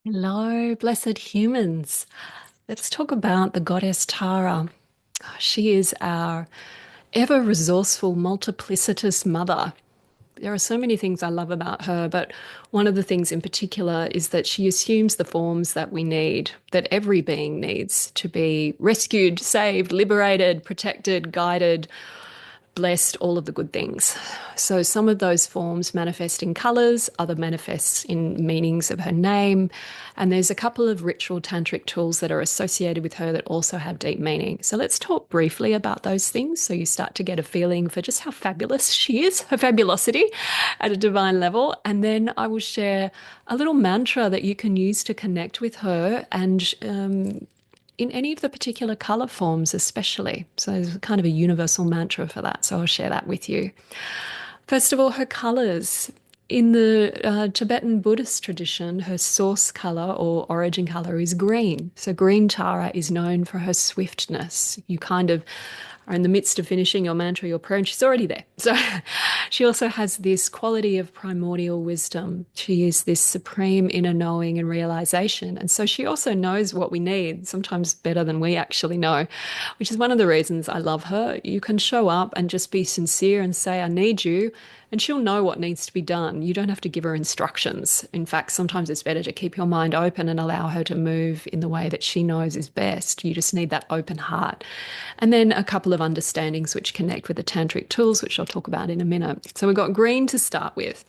Hello, blessed humans. Let's talk about the goddess Tara. She is our ever resourceful, multiplicitous mother. There are so many things I love about her, but one of the things in particular is that she assumes the forms that we need, that every being needs to be rescued, saved, liberated, protected, guided, blessed, all of the good things. So some of those forms manifest in colors, other manifests in meanings of her name. And there's a couple of ritual tantric tools that are associated with her that also have deep meaning. So let's talk briefly about those things so you start to get a feeling for just how fabulous she is, her fabulosity at a divine level. And then I will share a little mantra that you can use to connect with her and in any of the particular color forms, especially. So there's kind of a universal mantra for that. So I'll share that with you. First of all, her colors. In the Tibetan Buddhist tradition, her source color or origin color is green. So green Tara is known for her swiftness. You kind of are in the midst of finishing your mantra, your prayer, and she's already there. So she also has this quality of primordial wisdom. She is this supreme inner knowing and realization. And so she also knows what we need, sometimes better than we actually know, which is one of the reasons I love her. You can show up and just be sincere and say, I need you. And she'll know what needs to be done. You don't have to give her instructions. In fact, sometimes it's better to keep your mind open and allow her to move in the way that she knows is best. You just need that open heart. And then a couple of understandings which connect with the tantric tools, which I'll talk about in a minute. So we've got green to start with.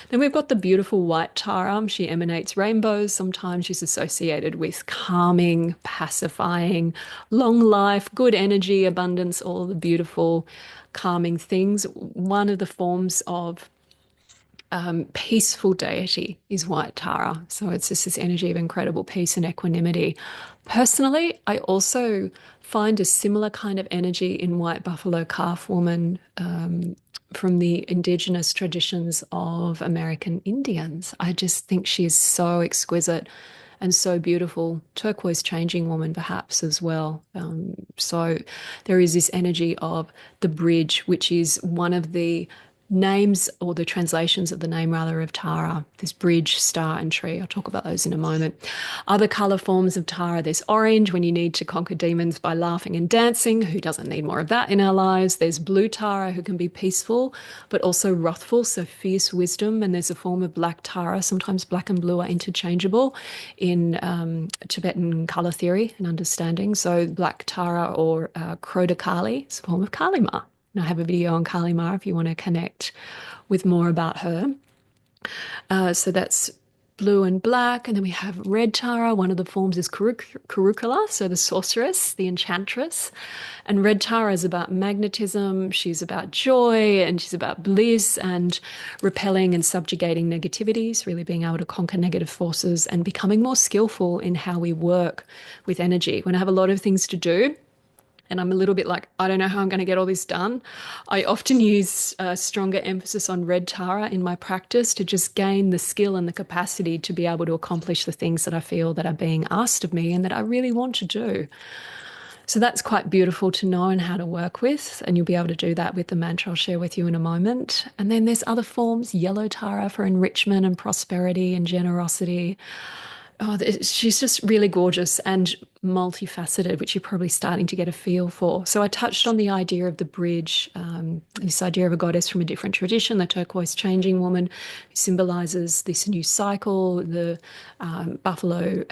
Then we've got the beautiful white Tara. She emanates rainbows. Sometimes she's associated with calming, pacifying, long life, good energy, abundance, all the beautiful calming things. One of the forms of peaceful deity is white Tara. So it's just this energy of incredible peace and equanimity. Personally, I also find a similar kind of energy in white buffalo calf woman from the indigenous traditions of American Indians. I just think she is so exquisite and so beautiful. Turquoise changing woman, perhaps, as well. So there is this energy of the bridge, which is one of the names or the translations of the name rather of Tara, this bridge, star and tree. I'll talk about those in a moment. Other color forms of Tara, there's orange when you need to conquer demons by laughing and dancing. Who doesn't need more of that in our lives? There's blue Tara who can be peaceful but also wrathful, so fierce wisdom. And there's a form of black Tara. Sometimes black and blue are interchangeable in Tibetan color theory and understanding. So black Tara or Kroda Kali is a form of Kali Ma. And I have a video on Kali Ma if you want to connect with more about her. So that's blue and black. And then we have red Tara. One of the forms is Kurukula, so the sorceress, the enchantress. And red Tara is about magnetism. She's about joy and she's about bliss and repelling and subjugating negativities, really being able to conquer negative forces and becoming more skillful in how we work with energy. When I have a lot of things to do, and I'm a little bit like, I don't know how I'm going to get all this done. I often use a stronger emphasis on red Tara in my practice to just gain the skill and the capacity to be able to accomplish the things that I feel that are being asked of me and that I really want to do. So that's quite beautiful to know and how to work with. And you'll be able to do that with the mantra I'll share with you in a moment. And then there's other forms, yellow Tara for enrichment and prosperity and generosity. Oh, she's just really gorgeous and multifaceted, which you're probably starting to get a feel for. So I touched on the idea of the bridge, this idea of a goddess from a different tradition, the turquoise changing woman, who symbolizes this new cycle, the buffalo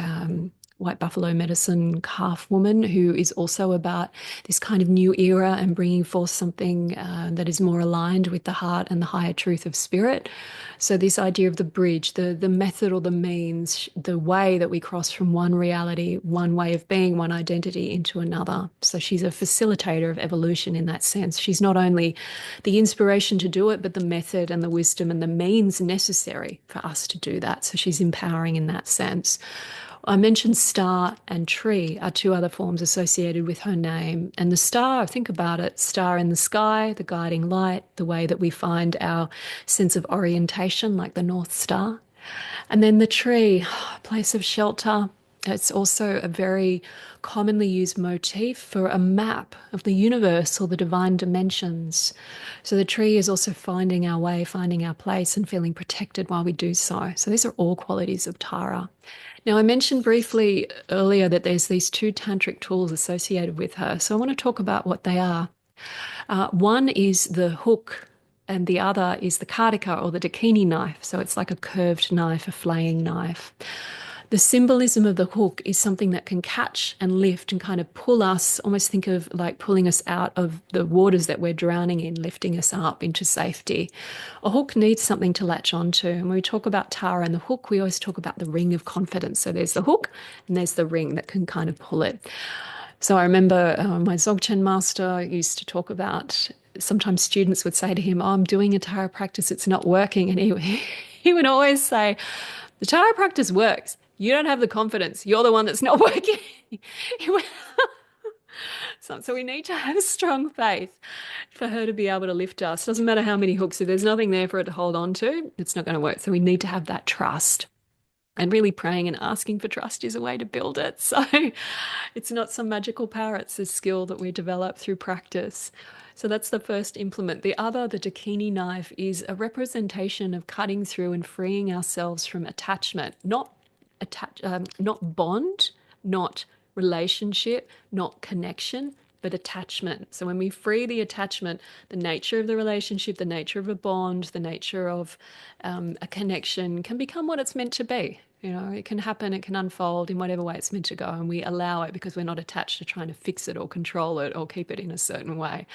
white buffalo medicine calf woman who is also about this kind of new era and bringing forth something that is more aligned with the heart and the higher truth of spirit. So this idea of the bridge, the method or the means, the way that we cross from one reality, one way of being, one identity into another. So she's a facilitator of evolution in that sense. She's not only the inspiration to do it, but the method and the wisdom and the means necessary for us to do that. So she's empowering in that sense. I mentioned star and tree are two other forms associated with her name. And the star, think about it, star in the sky, the guiding light, the way that we find our sense of orientation, like the North Star. And then the tree, place of shelter, It's also a very commonly used motif for a map of the universe or the divine dimensions. So the tree is also finding our way, finding our place, and feeling protected while we do so. So these are all qualities of Tara. Now, I mentioned briefly earlier that there's these two tantric tools associated with her. So I want to talk about what they are. One is the hook, and the other is the kardika or the dakini knife. So it's like a curved knife, a flaying knife. The symbolism of the hook is something that can catch and lift and kind of pull us, almost think of like pulling us out of the waters that we're drowning in, lifting us up into safety. A hook needs something to latch onto. And when we talk about Tara and the hook, we always talk about the ring of confidence. So there's the hook and there's the ring that can kind of pull it. So I remember my Dzogchen master used to talk about, sometimes students would say to him, "Oh, I'm doing a Tara practice, it's not working." And he would always say, "The Tara practice works. You don't have the confidence. You're the one that's not working." So we need to have strong faith for her to be able to lift us. Doesn't matter how many hooks, if there's nothing there for it to hold on to, it's not going to work. So we need to have that trust. And really praying and asking for trust is a way to build it. So it's not some magical power, it's a skill that we develop through practice. So that's the first implement. The other, the dakini knife, is a representation of cutting through and freeing ourselves from attachment, not bond, not relationship, not connection, but attachment. So when we free the attachment, the nature of the relationship, the nature of a bond, the nature of a connection can become what it's meant to be. You know, it can happen, it can unfold in whatever way it's meant to go, and we allow it because we're not attached to trying to fix it or control it or keep it in a certain way.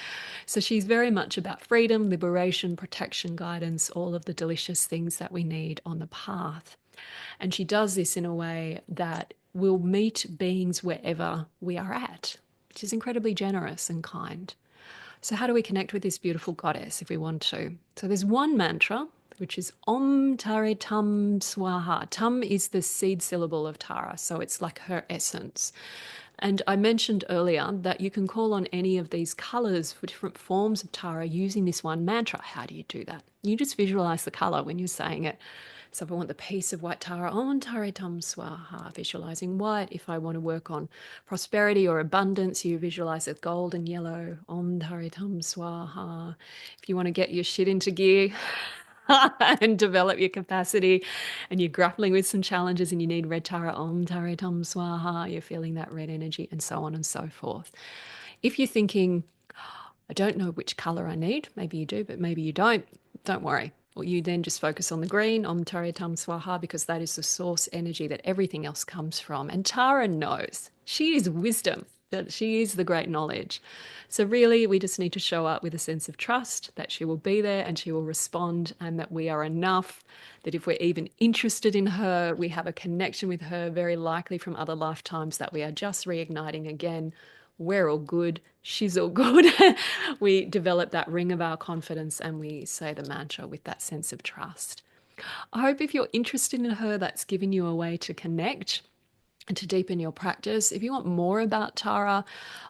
So she's very much about freedom, liberation, protection, guidance, all of the delicious things that we need on the path. And she does this in a way that will meet beings wherever we are at, which is incredibly generous and kind. So, how do we connect with this beautiful goddess if we want to? So, there's one mantra, which is Om Tare Tum Swaha. Tum is the seed syllable of Tara, so it's like her essence. And I mentioned earlier that you can call on any of these colors for different forms of Tara using this one mantra. How do you do that? You just visualize the color when you're saying it. So if I want the peace of white Tara, Om Tare Tum Swaha, visualizing white. If I want to work on prosperity or abundance, you visualize it gold and yellow, Om Tare Tum Swaha. If you want to get your shit into gear, and develop your capacity and you're grappling with some challenges and you need red Tara, Om Tare Tum Swaha, you're feeling that red energy, and so on and so forth. If you're thinking, I don't know which color I need, maybe you do, but maybe you don't worry. Or you then just focus on the green, Om Tare Tum Swaha, because that is the source energy that everything else comes from. And Tara knows. She is wisdom, that she is the great knowledge. So really, we just need to show up with a sense of trust that she will be there and she will respond, and that we are enough, that if we're even interested in her, we have a connection with her, very likely from other lifetimes, that we are just reigniting again. We're all good. She's all good. We develop that ring of our confidence and we say the mantra with that sense of trust. I hope if you're interested in her, that's given you a way to connect and to deepen your practice. If you want more about Tara,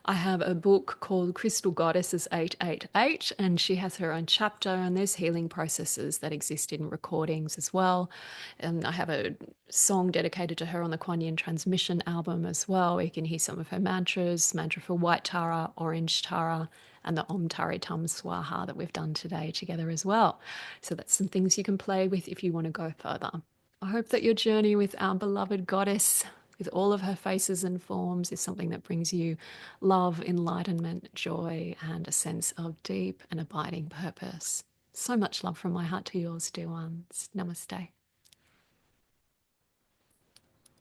I have a book called Crystal Goddesses 888, and she has her own chapter, and there's healing processes that exist in recordings as well. And I have a song dedicated to her on the Kuan Transmission album as well. You can hear some of her mantras, mantra for white Tara, orange Tara, and the Om Tare Tum Swaha that we've done today together as well. So that's some things you can play with if you want to go further. I hope that your journey with our beloved goddess, with all of her faces and forms, is something that brings you love, enlightenment, joy, and a sense of deep and abiding purpose. So much love from my heart to yours, dear ones. Namaste.